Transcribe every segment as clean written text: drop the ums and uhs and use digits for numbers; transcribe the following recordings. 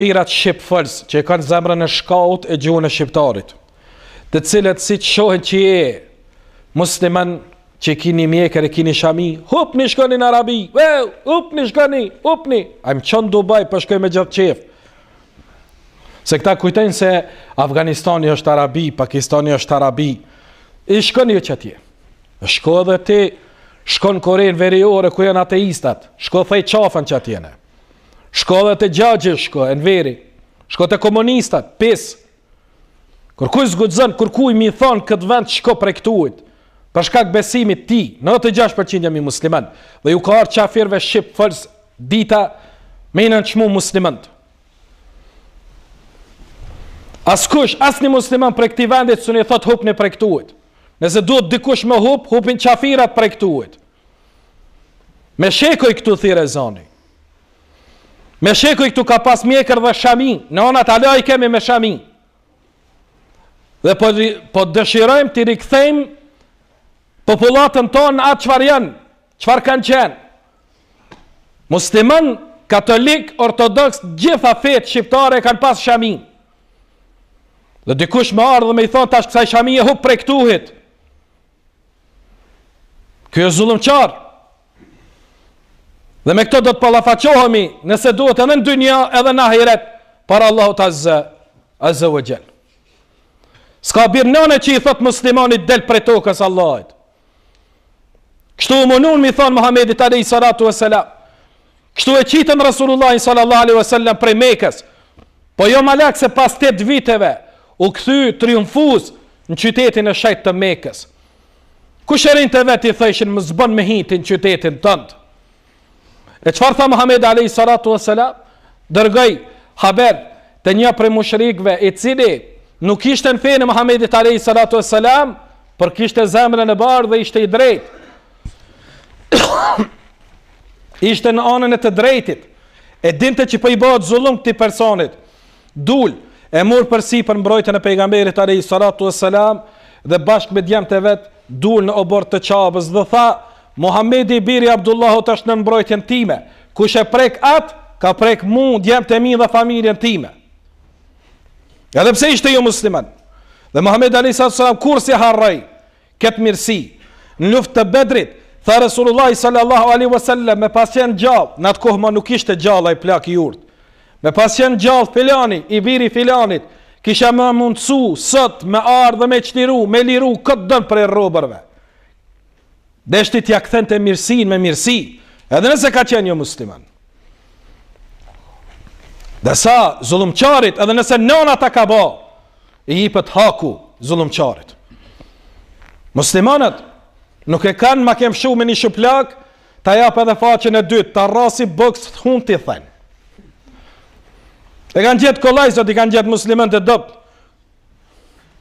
Pirat shqipfëls që e kanë zemrën e shkaut e gjuhën e shqiptarit, të cilët si të shohin që je musliman, që kini mjekër e kini shami, hupni shkoni në Arabi, hupni shkoni, hupni. A më qënë Dubai për shkoj me gjithë qef. Se këta kujtojnë se Afganistani është Arabi, Pakistani është Arabi. I shkoni jo që atje. Shko edhe ti, shko në Korenë veriore ku janë ateistat, shko thej qafën që atjene. Shko edhe të gjagje, shko, e në veri. Shko të komunistat, pis. Kërkuj zgudzën, kërkuj mi thonë këtë vend shko prej këtuit. Për shkak besimit ti, 96% jam i musliman. Dhe ju ka arë qafirve shqip fëls dita me në qmu muslimant. Askush, asni musliman prej këti vendit së një thot hupni prej këtuit. Nëse duhet dikush me hupin qafirat prej këtuit. Me shekoj këtu thire zani. Me shekuj këtu ka pas mjekër dhe shami, në onat ala i kemi me shami. Dhe po dëshirojmë të rikthejmë populatën tonë atë qëfar janë, qëfar kanë qenë. Musliman, katolik, ortodoks, gjitha fetë shqiptare kanë pas shami. Dhe dikush me ardhë dhe me i thonë tash kësaj shami e hup prej këtuhit. Kjo e zullumqar. Dhe me këto do të pallafaqohemi nëse duhet edhe në dynja edhe në ahiret para Allahut azza wa jall. S'ka birnane që i thot muslimanit del prej tokës Allahit. Kështu u munun mi thonë Muhammedit alayhi salatu wassalam. Kështu e qitën Rasulullah sallallahu alaihi wasallam prej Mekës. Po jo malak se pas 8 viteve u kthy triumfus në qytetin e shejt të Mekës. Kusherin të vet i thëshin më zbon me hitin qytetin tënd. E qëfar tha Muhammed alayhi salatu wassalam? Dërgoj haber të një prej mushrikëve i cili nuk ishte në fenë Muhammedit alayhi salatu wassalam, por kishte zemrën e bardhë dhe ishte i drejtë. Ishte në anën e të drejtit. E dinte që po i bëhet zullum këtij personit. Dul e mor përsi për mbrojtjen e pejgamberit alayhi salatu wassalam dhe bashkë me djemtë e vet dul në obor të Qabës dhe tha: Muhammedi biri Abdullahut është në mbrojtjen time. Kush e prek atë, ka prek mu, djemtë e mi dhe familjen time. Edhe pse ishte jo musliman. Dhe Muhammed alayhi sallam kur si harroi këtë mirësi. Në luftë të Bedrit, tha Rasulullah sallallahu alaihi wasallam me pasjen gjallë, në atë kohë më nuk ishte gjallë ai plak i urt. Me pasjen gjallë filani, i biri filanit, kisha më mundsu sot me ardhë me çliru, me liru këtë dën për robërve. Deshti t'ja kthente mirësin me mirësi, edhe nëse ka qenë jo musliman. Dhe sa zullumqarit, edhe nëse nëna ta ka ba, i jipet haku zullumqarit. Muslimanët nuk e kanë ma kem shu me një shuplak, ta jap edhe faqen e dytë, ta rasi bëks të hun t'i thënë. E kanë gjetë kolaj, zot i kanë gjetë musliman të dopt.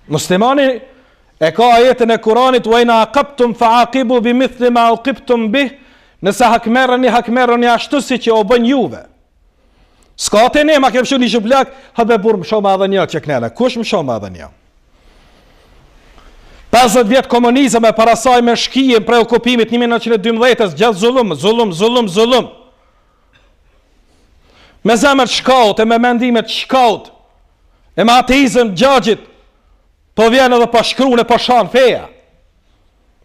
Muslimani e ka ajetën e Kuranit: wa in aqabtum fa'aqibu bimithli ma uqibtum bih. Nëse hakmerrni ashtu si që o bën juve. S'ka të ne ma kem shu një shuplak, habe burë më shumë edhe një që knene. Kush më shumë edhe një? 50 vjetë komunizëm e parasaj me shkijen prej okupimit 1912-ës, gjithë zullum. Me zemër shkaut, e me mendimet shkaut, e me ateizëm gjagjit, po vjen edhe pa shkruan e pa shan feja.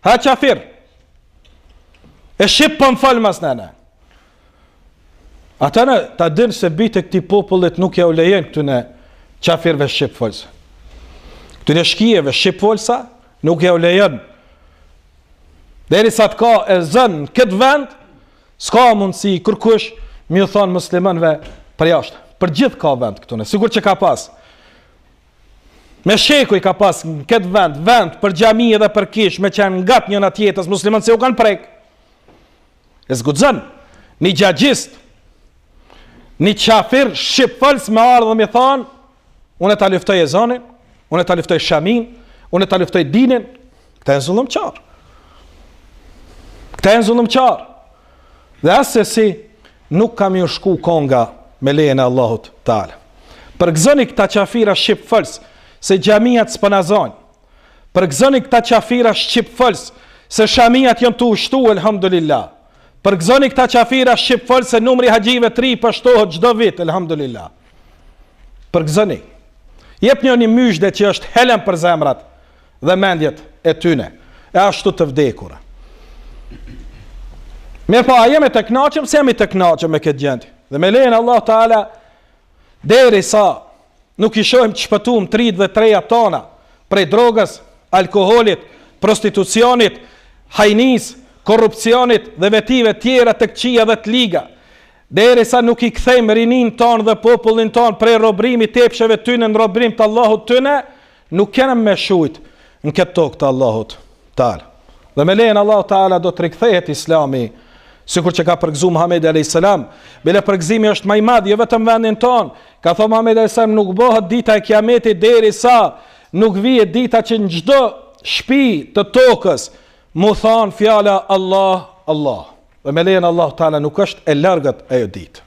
Ha qafir. E shqip për më falë mas nene. Atëne, ta dinë se bitë e këti popullit nuk ja u lejen këtune qafirve shqip folsa. Këtune shkijeve shqip folsa, nuk ja u lejen. Deri sa të ka e zënë në këtë vend, s'ka mundësi kërkush mi u thonë muslimanve për jashtë. Për gjithë ka vend këtune, sigur që ka pas. Me sheku i ka pas në këtë vend për gjami edhe për kish, me qenë nga të njën atjetës, musliman se u kanë prek. E zgudzën, një gjagjist, një qafir shqipëfëls me ardhë dhe mi thonë: unë e ta luftoj e zonin, unë e ta luftoj shamin, unë e ta luftoj dinin. Këta e në zullumqar. Dhe asë si nuk kam ju shku konga me lejen e Allahut Teala. Përgëzoni këta qafira shqipëfëls se gjamiat s'pënazojnë. Përgëzoni këta qafira shqipëfëls se shamijat janë të ushtu, elhamdulillah. Përgëzoni këta qafira shqipëfëls se numri haxhive 3 pështohet çdo vit, elhamdulillah. përgëzoni. Jepni një myshde që është helen për zemrat dhe mendjet e tyne, e ashtu të vdekura. Mirë po, a jemi të knaqëm, se jemi të knaqëm me këtë gjendje. Dhe me lejen Allah Taala, deri sa nuk i shohim të shpëtum 33 tona prej drogës, alkoholit, prostitucionit, hajnis, korrupsionit dhe vetive tjera të këqija dhe të liga, deri sa nuk i kthejmë rinin ton dhe popullin ton prej robrimit tepsheve tyne në robrim të Allahut tyne, nuk kenem me shujt në këtë tokë të Allahut Taala. Dhe me lejen Allahut Taala do të rikthehet Islami, sikur që ka përgëzu Muhamedi alayhis salam. Bile përgëzimi është më i madh jo vetëm vendin ton. Ka thënë Muhamedi alayhis salam, nuk bëhet dita e Kiametit derisa nuk vije dita që në çdo shtëpi të tokës mu thanë fjala Allah, Allah. Dhe me lejen Allahu Taala nuk është e largët ajo ditë.